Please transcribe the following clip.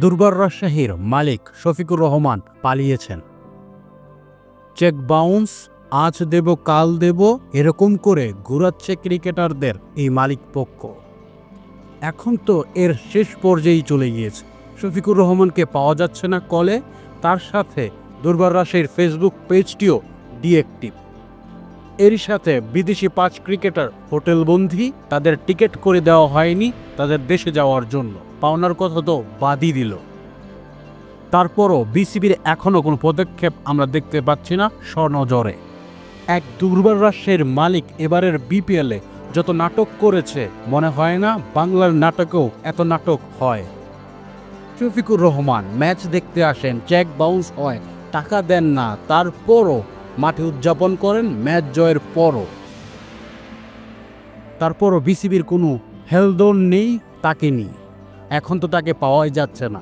দুর্বার রাজশাহীর মালিক Shafiqur Rahman পালিয়েছেন। Cheque bounce, আজ দেব কাল দেব এরকম করে ঘুরাচ্ছে ক্রিকেটারদের এই মালিক পক্ষ। এখন তো এর শেষ পর্যায়ে চলে গিয়েছে। শফিকুর রহমানকে পাওয়া যাচ্ছে না কলে, তার সাথে দুর্বার রাজশাহীর ফেসবুক পেজটিও ডিঅ্যাক্টিভ। এরই সাথে বিদেশি 5 ক্রিকেটার হোটেলবন্দি, তাদের টিকিট করে দেওয়া হয়নি তাদের দেশে যাওয়ার জন্য, পাওনার কথা তো বাদই দিল। তারপরও বিসিবির এখনও কোনো পদক্ষেপ আমরা দেখতে পাচ্ছি না স্বনজরে। এক দুর্বার রাজশাহীর মালিক এবারের বিপিএলে যত নাটক করেছে, মনে হয় না বাংলার নাটকেও এত নাটক হয়। শফিকুর রহমান ম্যাচ দেখতে আসেন, চেক বাউন্স হয়, টাকা দেন না, তারপরও মাঠে উদযাপন করেন ম্যাচ জয়ের পরও। তারপরও বিসিবির কোনো হেলদোল নেই তাকে নিয়ে, এখন তো তাকে পাওয়াই যাচ্ছে না।